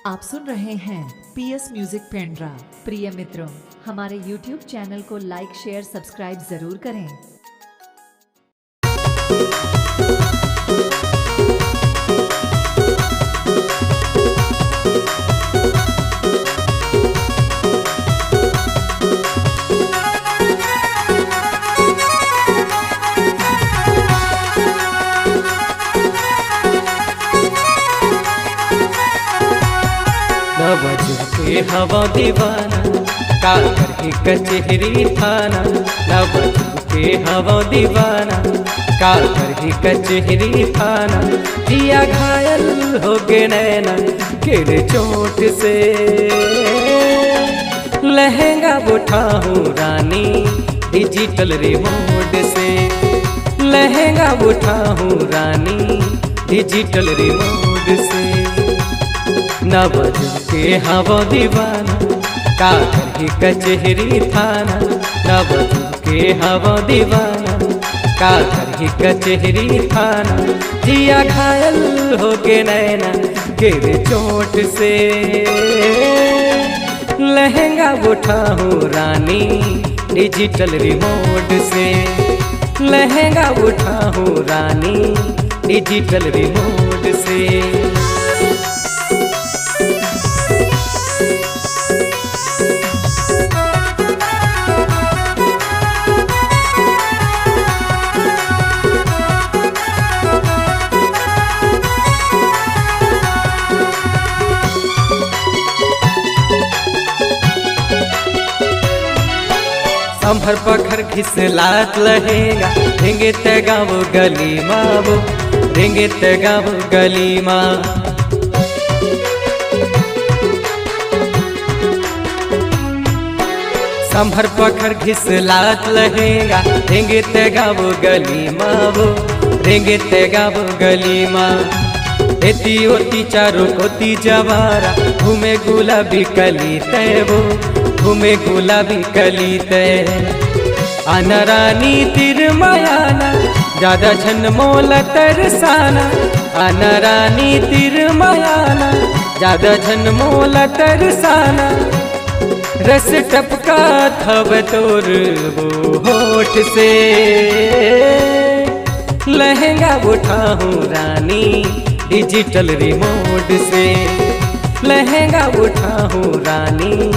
आप सुन रहे हैं पीएस म्यूजिक पेंड्रा। प्रिय मित्रों, हमारे YouTube चैनल को लाइक शेयर सब्सक्राइब जरूर करें। नवजुग के हवा दीवाना का करके कचहरी थाना। नवजुग के हवा दीवाना का करके कचहरी थाना। दिया घायल हो गए नैना गिर चोट से। लहंगा उठाऊं रानी डिजिटल रिमोट से। लहंगा उठाऊं रानी डिजिटल रिमोट से। नवजुग के हवा दीवाना का करके कचहरी थाना। नवजुग के हवा दीवाना का करके कचहरी थाना। जिया घायल हो के नैना गिर चोट से। लहंगा उठाऊं रानी डिजिटल रिमोट से। लहंगा उठाऊं रानी डिजिटल रिमोट से। संभर पखर घिसलात लहेगा रेंगे तगाव गली मावो। रेंगे तगाव गली माँ। संभर पखर घिसलात लहेगा रेंगे तगाव गली मावो। रेंगे तगाव गली माँ। एती ओती चारों कोती जवारा घूमे गुलाबी कली तैवो। घूमे गुलाबी कली तय। आना रानी तिर मायाना ज्यादा झन मोला तरसाना। आना रानी तिर मायाना ज्यादा झन मोला तरसाना। रस टपका थव तोर वो होठ से। लहंगा उठाऊं रानी डिजिटल रिमोट से। लहंगा उठाऊं रानी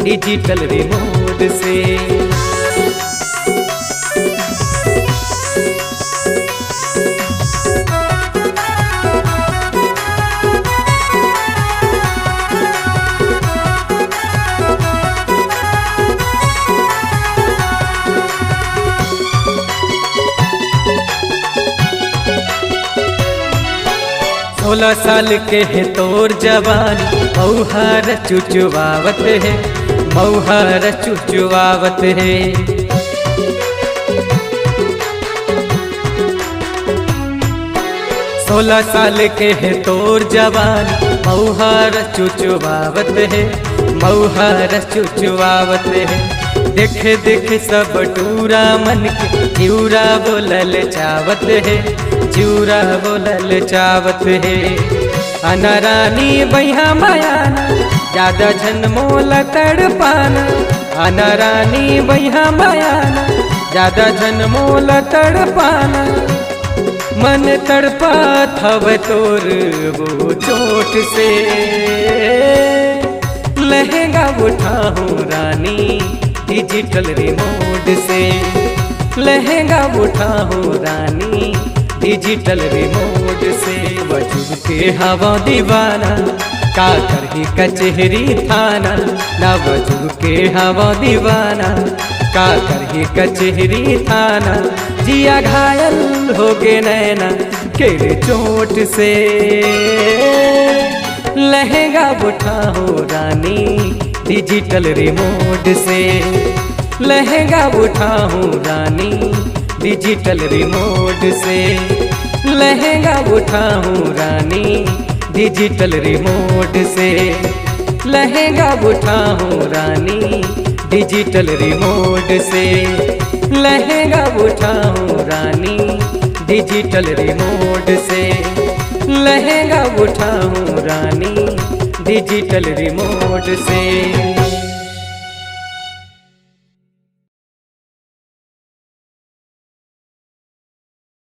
डिजिटल रिमोट से। सोलह साल के है तोर जवानी मऊहर चुचुवावत है। मऊहर चुचुवावत है। 16 साल के है तोर जवानी मऊहर चुचुवावत है। मऊहर चुचुवावत है। देखे देखे सब टूरा मन के चिउरा बोलल चावत है। चिउरा बोलल चावत है। आना रानी बैहा मायाना ज्यादा झन मोला तड़पाना। आना रानी बैहा मायाना ज्यादा झन मोला तड़पाना। मन तड़पा थव तोर वो चोट से। लहंगा उठाऊं रानी डिजिटल रिमोट से। लहंगा उठाऊं रानी डिजिटल रिमोट से। नवजुग के हवा दीवाना का करके कचहरी थाना। नवजुग के हवा दीवाना का करके कचहरी थाना। जिया घायल हो गए नैना गिर चोट से। लहंगा उठाऊं रानी डिजिटल रिमोट से। लहंगा उठाऊं रानी डिजिटल रिमोट से। लहंगा उठाऊं रानी डिजिटल रिमोट से। लहंगा उठाऊं रानी डिजिटल रिमोट से। लहंगा उठाऊं रानी डिजिटल रिमोट से। लहंगा उठाऊं रानी डिजिटल रिमोट से।